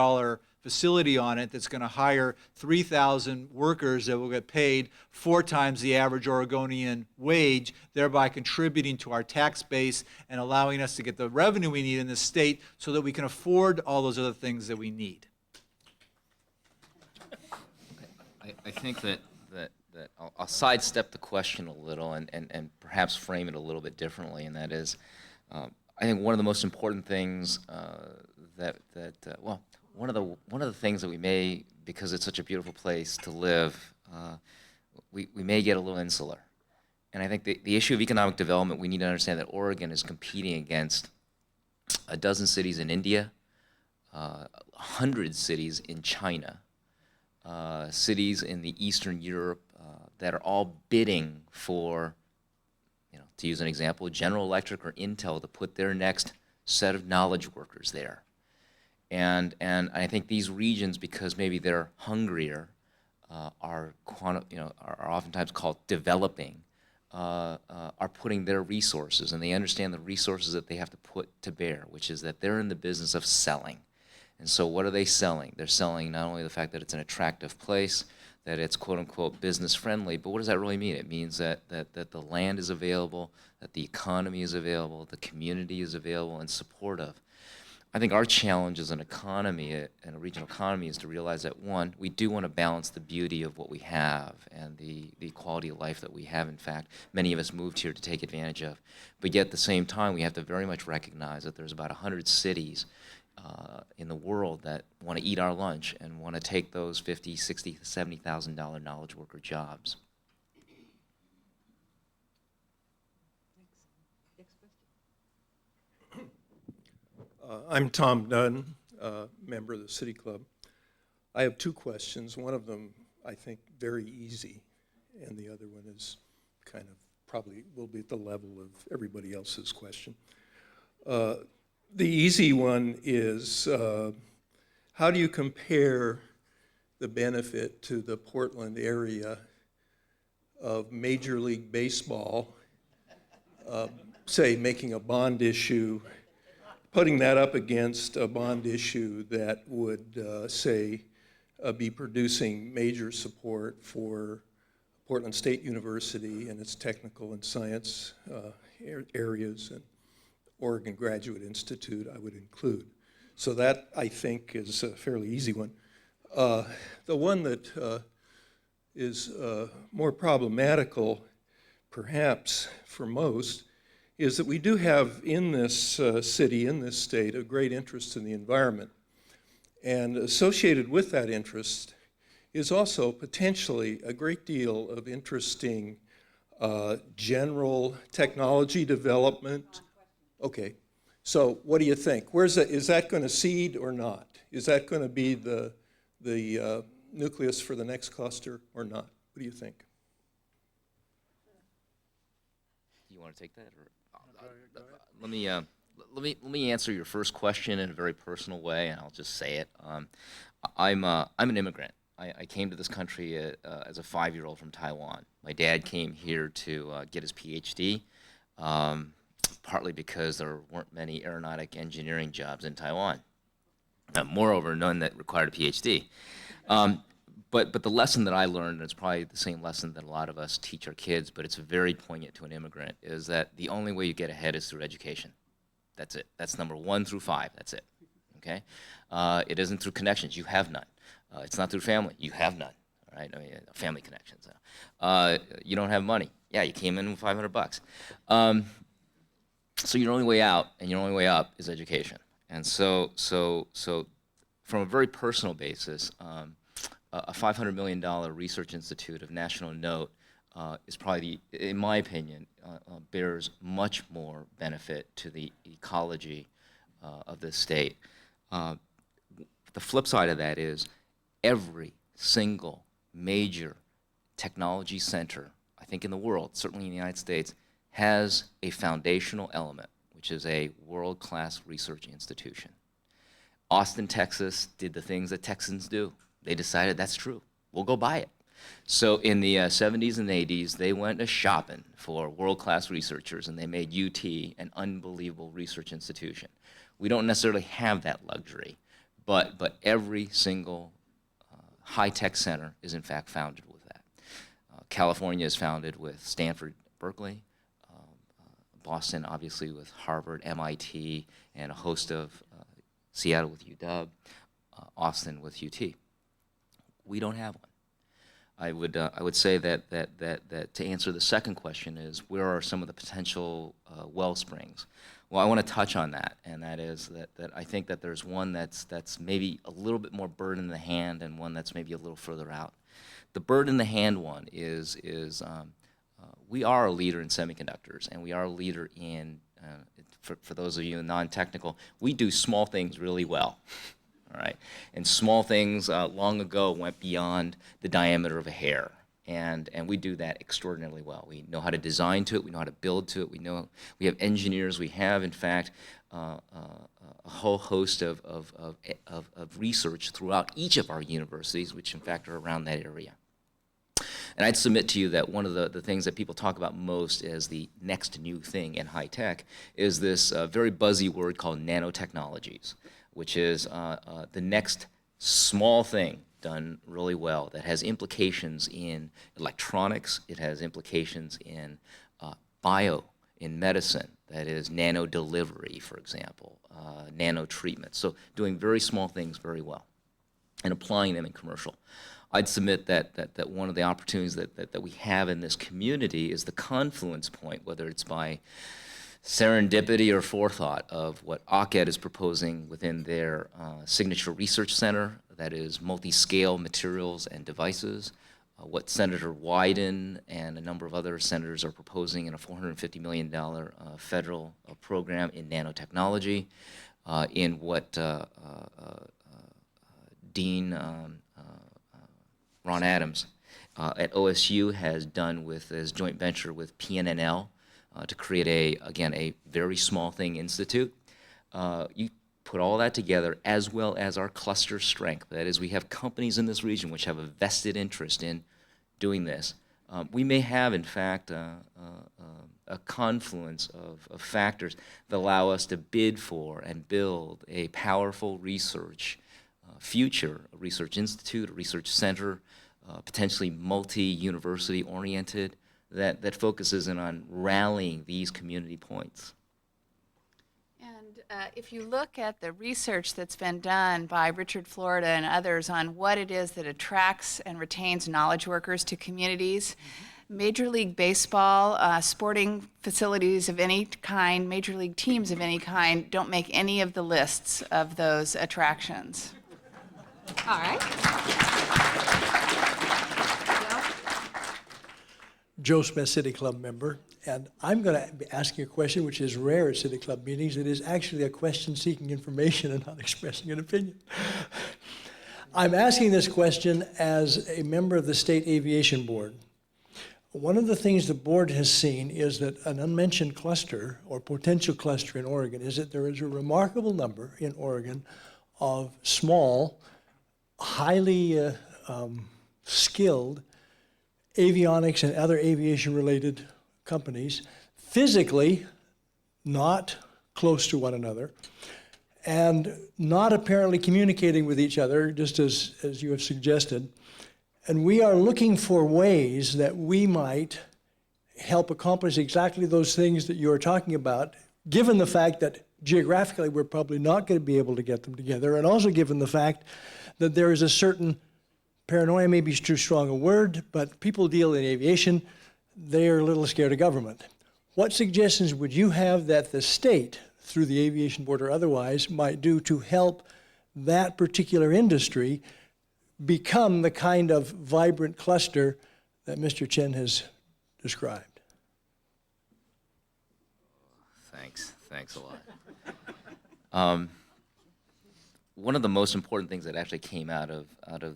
facility on it that's going to hire 3,000 workers that will get paid 4 times the average Oregonian wage, thereby contributing to our tax base and allowing us to get the revenue we need in the state so that we can afford all those other things that we need. I think that I'll sidestep the question a little and perhaps frame it a little bit differently, and that is, I think one of the most important things one of the things that we may, because it's such a beautiful place to live, we may get a little insular. And I think the issue of economic development, we need to understand that Oregon is competing against a dozen cities in India, 100 cities in China, cities in the Eastern Europe that are all bidding for, to use an example, General Electric or Intel to put their next set of knowledge workers there. And I think these regions, because maybe they're hungrier, are oftentimes called developing, are putting their resources, and they understand the resources that they have to put to bear, which is that they're in the business of selling. And so what are they selling? They're selling not only the fact that it's an attractive place, that it's quote-unquote business-friendly, but what does that really mean? It means that the land is available, that the economy is available, the community is available and supportive. I think our challenge as an economy, and a regional economy, is to realize that, one, we do want to balance the beauty of what we have and the quality of life that we have. In fact, many of us moved here to take advantage of. But yet at the same time, we have to very much recognize that there's about 100 cities in the world that want to eat our lunch and want to take those $50,000, $60,000, $70,000 knowledge worker jobs. I'm Tom Dunn, member of the City Club. I have two questions. One of them, I think, very easy, and the other one is kind of probably will be at the level of everybody else's question. The easy one is, how do you compare the benefit to the Portland area of Major League Baseball, say, making a bond issue, putting that up against a bond issue that would, say, be producing major support for Portland State University and its technical and science areas, and Oregon Graduate Institute I would include. So that, I think, is a fairly easy one. The one that is more problematical, perhaps for most, is that we do have in this city, in this state, a great interest in the environment. And associated with that interest is also potentially a great deal of interesting general technology development. Okay, so what do you think? Is that going to seed or not? Is that going to be the nucleus for the next cluster or not? What do you think? You want to take that, or let me answer your first question in a very personal way, and I'll just say it. I'm an immigrant. I came to this country as a 5-year-old from Taiwan. My dad came here to get his PhD, partly because there weren't many aeronautic engineering jobs in Taiwan. Moreover, none that required a PhD. But the lesson that I learned, and it's probably the same lesson that a lot of us teach our kids, but it's very poignant to an immigrant, is that the only way you get ahead is through education. That's it. That's number 1 through 5. That's it. Okay? It isn't through connections. You have none. It's not through family. You have none. All right? I mean, family connections. You don't have money. Yeah, you came in with $500. So your only way out and your only way up is education. And so from a very personal basis, a $500 million research institute of national note is probably, in my opinion, bears much more benefit to the ecology of this state. The flip side of that is every single major technology center, I think in the world, certainly in the United States, has a foundational element, which is a world-class research institution. Austin, Texas did the things that Texans do. They decided that's true. We'll go buy it. So in the 70s and 80s, they went shopping for world-class researchers, and they made UT an unbelievable research institution. We don't necessarily have that luxury, but every single high-tech center is in fact founded with that. California is founded with Stanford, Berkeley, Boston obviously with Harvard, MIT, and a host of Seattle with UW, Austin with UT. We don't have one. I would say that to answer the second question is, where are some of the potential well springs? Well, I want to touch on that, and that is that I think that there's one that's maybe a little bit more bird in the hand and one that's maybe a little further out. The bird in the hand one is we are a leader in semiconductors, and we are a leader in, for those of you non-technical, we do small things really well, all right? And small things long ago went beyond the diameter of a hair. And we do that extraordinarily well. We know how to design to it. We know how to build to it. We have engineers. We have, in fact, a whole host of research throughout each of our universities, which in fact are around that area. And I'd submit to you that one of the things that people talk about most as the next new thing in high tech is this very buzzy word called nanotechnologies, which is the next small thing done really well that has implications in electronics. It has implications in in medicine, that is nano delivery, for example, nano treatment. So doing very small things very well and applying them in commercial. I'd submit that one of the opportunities that we have in this community is the confluence point, whether it's by serendipity or forethought of what OCAD is proposing within their signature research center, that is multi-scale materials and devices, what Senator Wyden and a number of other senators are proposing in a $450 million federal program in nanotechnology, in what Dean Ron Adams at OSU has done with his joint venture with PNNL to create a very small thing institute. You put all that together, as well as our cluster strength. That is, we have companies in this region which have a vested interest in doing this. We may have, in fact, a confluence of factors that allow us to bid for and build a powerful research future, a research institute, a research center, potentially multi-university oriented, that focuses in on rallying these community points. If you look at the research that's been done by Richard Florida and others on what it is that attracts and retains knowledge workers to communities, Major League Baseball, sporting facilities of any kind, Major League teams of any kind don't make any of the lists of those attractions. All right. Joe Smith, City Club member, and I'm going to be asking a question which is rare at City Club meetings. It is actually a question seeking information and not expressing an opinion. I'm asking this question as a member of the State Aviation Board. One of the things the board has seen is that an unmentioned cluster or potential cluster in Oregon is that there is a remarkable number in Oregon of small, highly skilled avionics and other aviation-related companies, physically not close to one another, and not apparently communicating with each other, just as you have suggested. And we are looking for ways that we might help accomplish exactly those things that you are talking about, given the fact that geographically we're probably not going to be able to get them together, and also given the fact that there is a certain paranoia, maybe is too strong a word, but people deal in aviation, they are a little scared of government. What suggestions would you have that the state, through the Aviation Board or otherwise, might do to help that particular industry become the kind of vibrant cluster that Mr. Chen has described? Thanks a lot. One of the most important things that actually came out of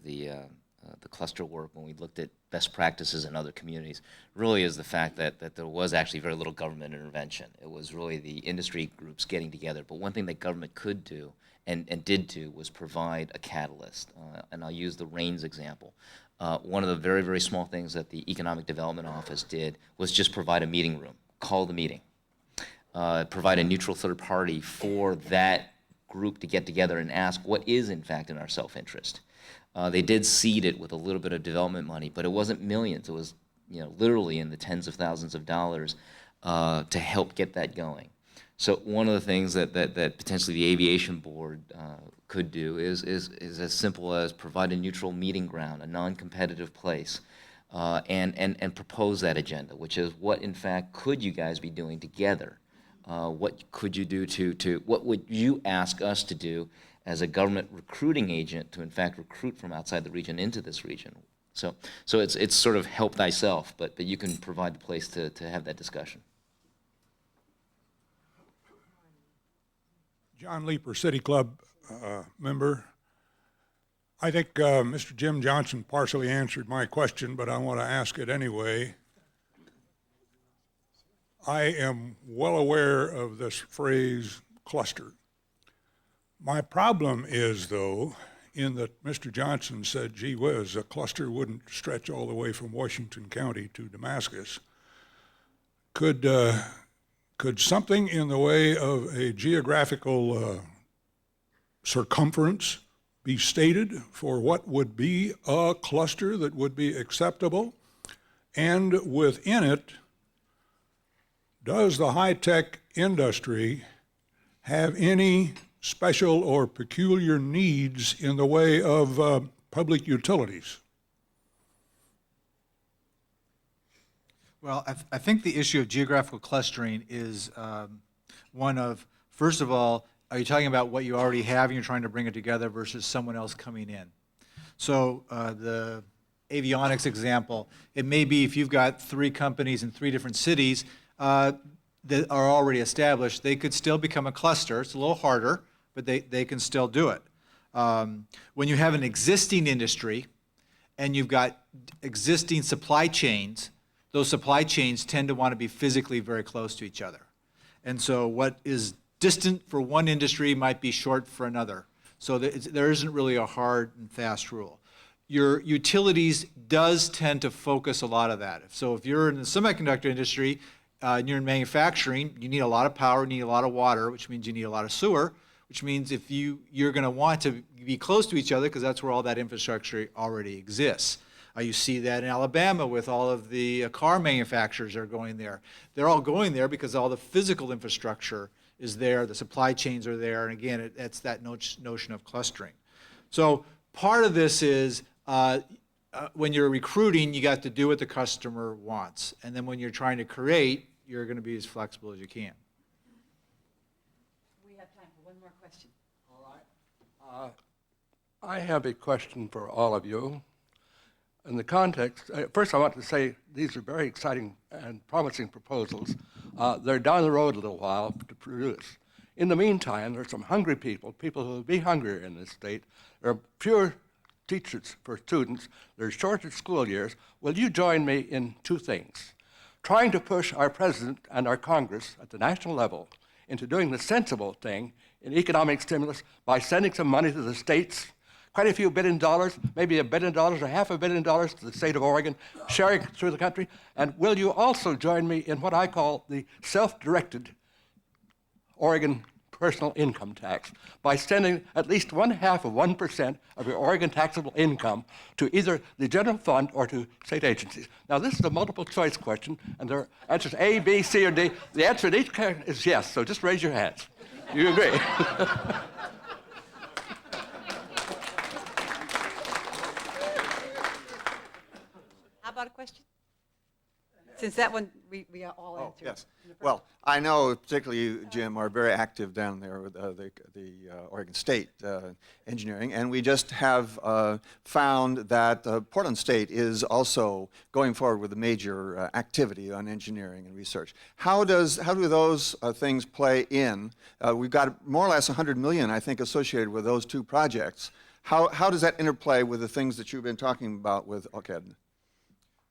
the cluster work when we looked at best practices in other communities really is the fact that there was actually very little government intervention. It was really the industry groups getting together. But one thing that government could do and did do was provide a catalyst. And I'll use the RAINS example. One of the very, very small things that the Economic Development Office did was just provide a meeting room, call the meeting, provide a neutral third party for that group to get together and ask what is in fact in our self-interest. They did seed it with a little bit of development money, but it wasn't millions. It was, literally in the tens of thousands of dollars to help get that going. So one of the things that potentially the Aviation Board could do is as simple as provide a neutral meeting ground, a non-competitive place, and propose that agenda, which is what in fact could you guys be doing together What could you do what would you ask us to do as a government recruiting agent to in fact recruit from outside the region into this region? So it's sort of help thyself, but you can provide a place to have that discussion. John Leeper, City Club member. I think Mr. Jim Johnson partially answered my question, but I want to ask it anyway. I am well aware of this phrase cluster. My problem is, though, in that Mr. Johnson said, gee whiz, a cluster wouldn't stretch all the way from Washington County to Damascus. Could something in the way of a geographical circumference be stated for what would be a cluster that would be acceptable? And within it, does the high-tech industry have any special or peculiar needs in the way of public utilities? Well, I think the issue of geographical clustering is one of, first of all, are you talking about what you already have and you're trying to bring it together versus someone else coming in? So the avionics example, it may be if you've got 3 companies in 3 different cities that are already established, they could still become a cluster. It's a little harder, but they can still do it. When you have an existing industry and you've got existing supply chains, those supply chains tend to want to be physically very close to each other. And so what is distant for one industry might be short for another. So there isn't really a hard and fast rule. Your utilities does tend to focus a lot of that. So if you're in the semiconductor industry and you're in manufacturing, you need a lot of power, you need a lot of water, which means you need a lot of sewer, which means if you're going to want to be close to each other because that's where all that infrastructure already exists. You see that in Alabama with all of the car manufacturers that are going there. They're all going there because all the physical infrastructure is there, the supply chains are there, and again, it's that notion of clustering. So part of this is when you're recruiting, you got to do what the customer wants. And then when you're trying to create, you're going to be as flexible as you can. We have time for one more question. All right. I have a question for all of you. In the context, first I want to say these are very exciting and promising proposals. They're down the road a little while to produce. In the meantime, there's some hungry people who will be hungrier in this state. There are fewer teachers for students. There's shorter school years. Will you join me in 2 things? Trying to push our president and our Congress at the national level into doing the sensible thing in economic stimulus by sending some money to the states, quite a few $1 billion, maybe $1 billion or $500 million to the state of Oregon, sharing it through the country? And will you also join me in what I call the self-directed Oregon personal income tax by sending at least 1/2% of your Oregon taxable income to either the general fund or to state agencies? Now, this is a multiple choice question, and there are answers A, B, C, or D. The answer to each question is yes, so just raise your hands. Do you agree? How about a question? Since that one, we all answered. Yes. Well, I know particularly you, Jim, are very active down there with the Oregon State engineering, and we just have found that Portland State is also going forward with a major activity on engineering and research. How do those things play in? We've got more or less $100 million, I think, associated with those 2 projects. How does that interplay with the things that you've been talking about with OCAD?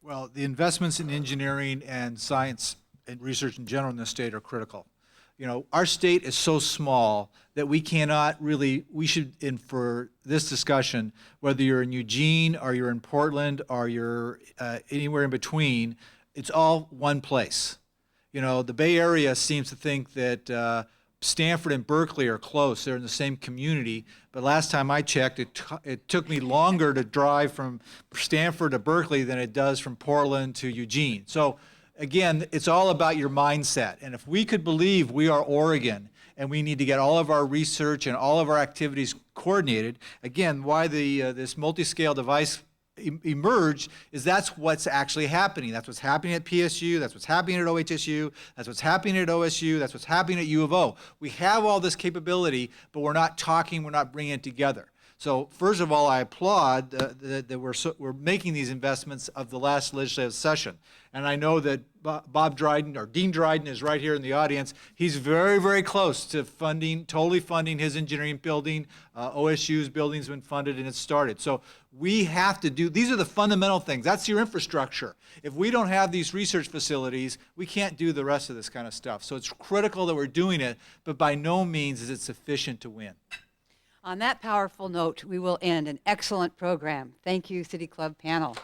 Well, the investments in engineering and science and research in general in the state are critical. You know, our state is so small that we cannot really, we should, and for this discussion, whether you're in Eugene or you're in Portland or you're anywhere in between, it's all one place. You know, the Bay Area seems to think that Stanford and Berkeley are close. They're in the same community. But last time I checked, it took me longer to drive from Stanford to Berkeley than it does from Portland to Eugene. So again, it's all about your mindset. And if we could believe we are Oregon and we need to get all of our research and all of our activities coordinated, again, why this multi-scale device emerged is that's what's actually happening. That's what's happening at PSU, that's what's happening at OHSU, that's what's happening at OSU, that's what's happening at U of O. We have all this capability, but we're not talking, we're not bringing it together. So first of all, I applaud that we're making these investments of the last legislative session. And I know that Bob Dryden, or Dean Dryden, is right here in the audience. He's very, very close to totally funding his engineering building. OSU's building's been funded and it's started. So we have to these are the fundamental things. That's your infrastructure. If we don't have these research facilities, we can't do the rest of this kind of stuff. So it's critical that we're doing it, but by no means is it sufficient to win. On that powerful note, we will end an excellent program. Thank you, City Club panel.